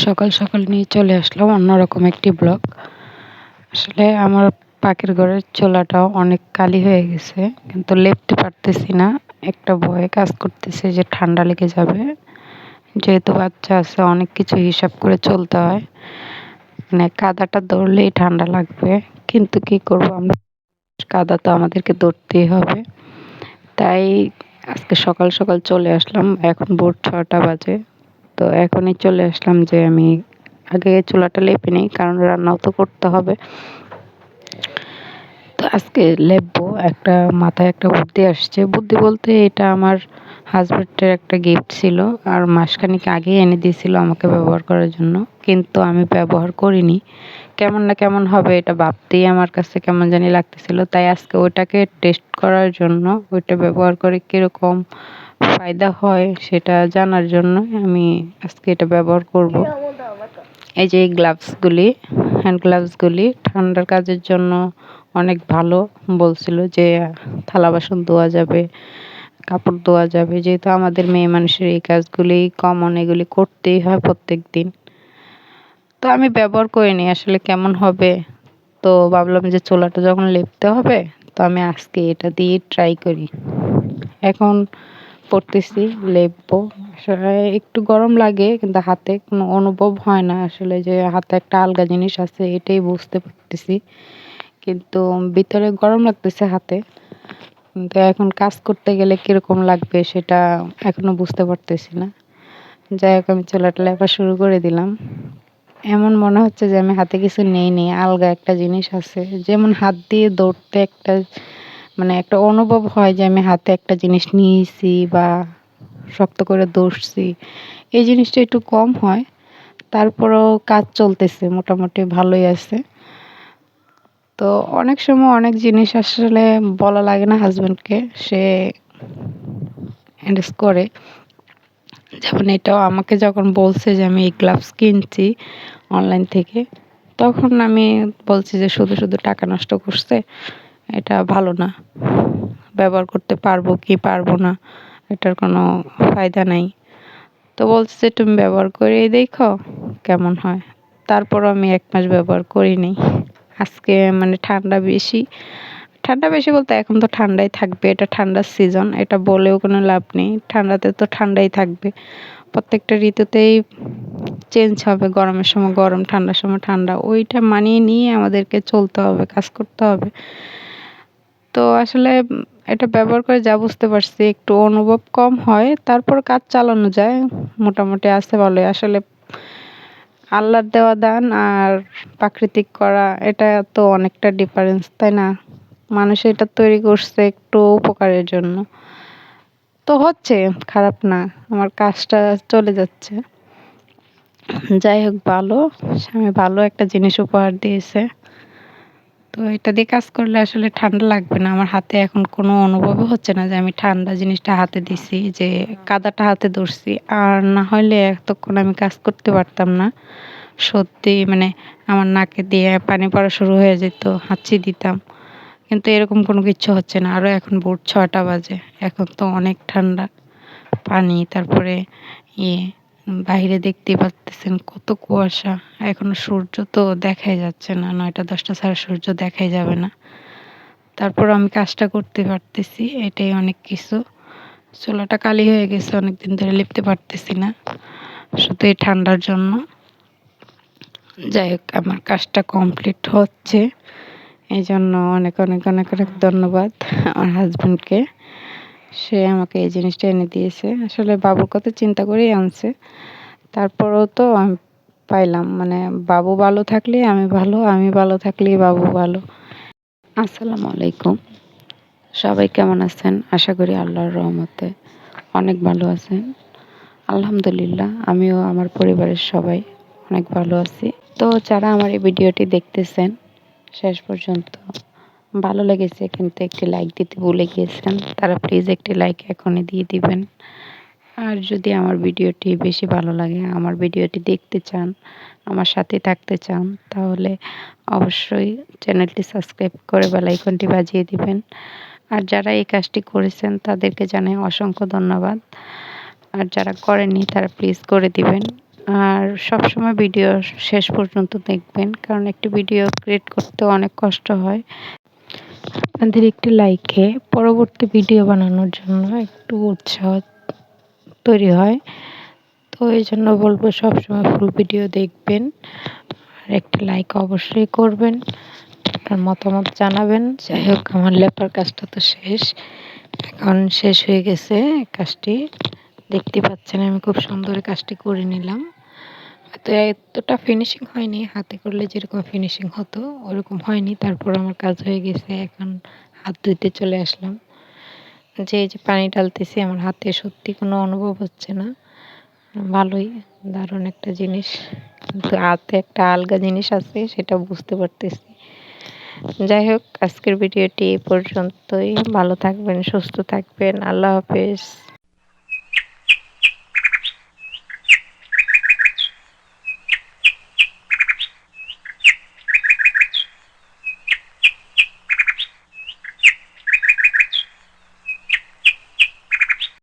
সকাল সকাল নিয়ে চলে আসলাম অন্যরকম একটি ব্লগ। আসলে আমার পাখির ঘরের চুলাটাও অনেক কালি হয়ে গেছে, কিন্তু লেপতে পারতেছি না। একটা ভয়ে কাজ করতেছে যে ঠান্ডা লেগে যাবে, যেহেতু বাচ্চা আছে অনেক কিছু হিসাব করে চলতে হয়। মানে কাদাটা ধরলেই ঠান্ডা লাগবে, কিন্তু কি করব আমরা, কাদা তো আমাদেরকে ধরতেই হবে। তাই আজকে সকাল সকাল চলে আসলাম, এখন ভোর 6টা বাজে। তো এখনই চলে আসলাম যে আমি আগে চুলাটা লেপে নিই, কারণ রান্নাও তো করতে হবে। তো আজকে লেপবো, একটা মাথায় একটা বুদ্ধি আসছে। বুদ্ধি বলতে এটা আমার হাজবেন্ডের একটা গিফট ছিল, আর মাসখানেক আগে এনে দিয়েছিল আমাকে ব্যবহার করার জন্য, কিন্তু আমি ব্যবহার করিনি। কেমন না কেমন হবে এটা ভাবতেই আমার কাছে কেমন জানি লাগতেছিল। তাই আজকে ওইটাকে টেস্ট করার জন্য, ওইটা ব্যবহার করে কীরকম ফায়দা হয় সেটা জানার জন্য আমি আজকে এটা ব্যবহার করব। এই যে এই গ্লাভসগুলি, হ্যান্ড গ্লাভসগুলি ঠান্ডার কাজের জন্য অনেক ভালো বলছিল, যে থালা বাসন ধোয়া যাবে, কাপড় ধোয়া যাবে। যেহেতু আমাদের মেয়ে মানুষের এই কাজগুলি কমন, এগুলি করতেই হয় প্রত্যেক দিন। তো আমি ব্যবহার করিনি আসলে কেমন হবে। তো ভাবলাম যে চুলাটা যখন লেপতে হবে, তো আমি আজকে এটা দিয়ে ট্রাই করি। এখন পড়তেছি, লেপবো। আসলে একটু গরম লাগে, কিন্তু হাতে কোনো অনুভব হয় না আসলে যে হাতে একটা আলগা জিনিস আছে, এটাই বুঝতে পারতেছি। কিন্তু ভিতরে গরম লাগতেছে হাতে, কিন্তু এখন কাজ করতে গেলে কিরকম লাগবে সেটা এখনো বুঝতে পারতেছি না। যাই হোক, আমি চুলাটা লেপা শুরু করে দিলাম। এমন মনে হচ্ছে যে আমি হাতে কিছু নেই, আলগা একটা জিনিস আছে। যেমন হাত দিয়ে ধরতে একটা, মানে একটা অনুভব হয় যে আমি হাতে একটা জিনিস নিয়েছি বা শক্ত করে ধরছি, এই জিনিসটা একটু কম হয়। তারপরেও কাজ চলতেছে, মোটামুটি ভালোই আছে। তো অনেক সময় অনেক জিনিস আসলে বলা লাগে না হাজবেন্ডকে, সে অ্যারেঞ্জ করে। যেমন এটাও আমাকে যখন বলছে যে আমি এই গ্লাভস কিনছি অনলাইন থেকে, তখন আমি বলছি যে শুধু শুধু টাকা নষ্ট করছে, এটা ভালো না, ব্যবহার করতে পারবো কি পারবো না এটার কোনো ফায়দা নাই। তো বলছে যে তুমি ব্যবহার করেই দেখো কেমন হয়। তারপরও আমি 1 মাস ব্যবহার করিনি। আজকে মানে ঠান্ডা বেশি বলতে এখন তো ঠান্ডাই থাকবে, এটা ঠান্ডার সিজন, এটা বলেও কোনো লাভ নেই। ঠান্ডাতে তো ঠান্ডাই থাকবে, প্রত্যেকটা ঋতুতেই চেঞ্জ হবে। গরমের সময় গরম, ঠান্ডার সময় ঠান্ডা, ওইটা মানিয়ে নিয়ে আমাদেরকে চলতে হবে, কাজ করতে হবে। তো আসলে এটা ব্যবহার করে যা বুঝতে পারছি, একটু অনুভব কম হয়, তারপর কাজ চালানো যায়, মোটামুটি আছে ভালোই। আসলে আল্লাহর দেওয়া দান আর প্রাকৃতিক করা, এটা তো অনেকটা ডিফারেন্স, তাই না? মানুষ এটা তৈরি করছে একটু উপকারের জন্য, তো হচ্ছে, খারাপ না, আমার কাজটা চলে যাচ্ছে। যাই হোক, ভালো, স্বামী ভালো একটা জিনিস উপহার দিয়েছে। তো এটা দিয়ে কাজ করলে আসলে ঠান্ডা লাগবে না। আমার হাতে এখন কোনো অনুভবই হচ্ছে না যে আমি ঠান্ডা জিনিসটা হাতে দিছি, যে কাদাটা হাতে ধরছি। আর না হলে এতক্ষণ আমি কাজ করতে পারতাম না। সত্যি মানে আমার নাকে দিয়ে পানি পড়া শুরু হয়ে যেত, হাঁচি দিতাম। কিন্তু এরকম কোনো কিচ্ছু হচ্ছে না। আরও এখন ভোর 6টা বাজে, এখন তো অনেক ঠান্ডা পানি। তারপরে ইয়ে, বাইরে দেখতেই পাচ্তেছেন কত কুয়াশা। এখনো সূর্য তো দেখাই যাচ্ছে না, 9টা 10টা ছাড়া সূর্য দেখাই যাবে না। তারপর আমি কাজটা করতে পারতেছি, এটাই অনেক কিছু। চুলাটা কালি হয়ে গেছে, অনেকদিন ধরে লিপতে পারতেছি না, শুধু এই ঠান্ডার জন্য। যাই হোক, আমার কাজটা কমপ্লিট হচ্ছে, এই জন্য অনেক অনেক অনেক অনেক ধন্যবাদ আমার হাজবেন্ডকে। সে আমাকে এই জিনিসটা এনে দিয়েছে, আসলে বাবুর কথা চিন্তা করেই আনছে। তারপরেও তো আমি পাইলাম, মানে বাবু ভালো থাকলে আমি ভালো, আমি ভালো থাকলেই বাবু ভালো। আসসালামু আলাইকুম, সবাই কেমন আছেন? আশা করি আল্লাহর রহমতে অনেক ভালো আছেন। আলহামদুলিল্লাহ, আমিও আমার পরিবারের সবাই অনেক ভালো আছি। তো যারা আমার এই ভিডিওটি দেখতেছেন শেষ পর্যন্ত, ভালো লেগেছে কিন্তু একটি লাইক দিতে ভুলে গিয়েছেন, তারা প্লিজ একটি লাইক এখনই দিয়ে দিবেন। আর যদি আমার ভিডিওটি বেশি ভালো লাগে, আমার ভিডিওটি দেখতে চান, আমার সাথে থাকতে চান, তাহলে অবশ্যই চ্যানেলটি সাবস্ক্রাইব করে বেল আইকনটি বাজিয়ে দিবেন। আর যারা এই কাজটি করেছেন তাদেরকে জানাই অসংখ্য ধন্যবাদ। আর যারা করেননি তারা প্লিজ করে দিবেন। আর সবসময় ভিডিও শেষ পর্যন্ত দেখবেন, কারণ একটি ভিডিও ক্রিয়েট করতে অনেক কষ্ট হয়। আপনাদের একটি লাইকে পরবর্তী ভিডিও বানানোর জন্য একটু উৎসাহ তৈরি হয়। তো এই জন্য বলবো সবসময় ফুল ভিডিও দেখবেন, আর একটা লাইক অবশ্যই করবেন, আপনার মতামত জানাবেন। যাই হোক, আমার লেপার কাজটা তো শেষ, এখন শেষ হয়ে গেছে কাজটি। দেখতে পাচ্ছেন আমি খুব সুন্দর কাজটি করে নিলাম। তো এতটা ফিনিশিং হয়নি, হাতে করলে যেরকম ফিনিশিং হতো ওরকম হয়নি, তারপর আমার কাজ হয়ে গেছে। এখন হাত ধুইতে চলে আসলাম। যে এই যে পানি ঢালতেছি, আমার হাতে সত্যি কোনো অনুভব হচ্ছে না। ভালোই, দারুণ একটা জিনিস, কিন্তু হাতে একটা আলগা জিনিস আছে সেটা বুঝতে পারতেছি। যাই হোক, আজকের ভিডিওটি এই পর্যন্তই। ভালো থাকবেন, সুস্থ থাকবেন। আল্লাহ হাফেজ।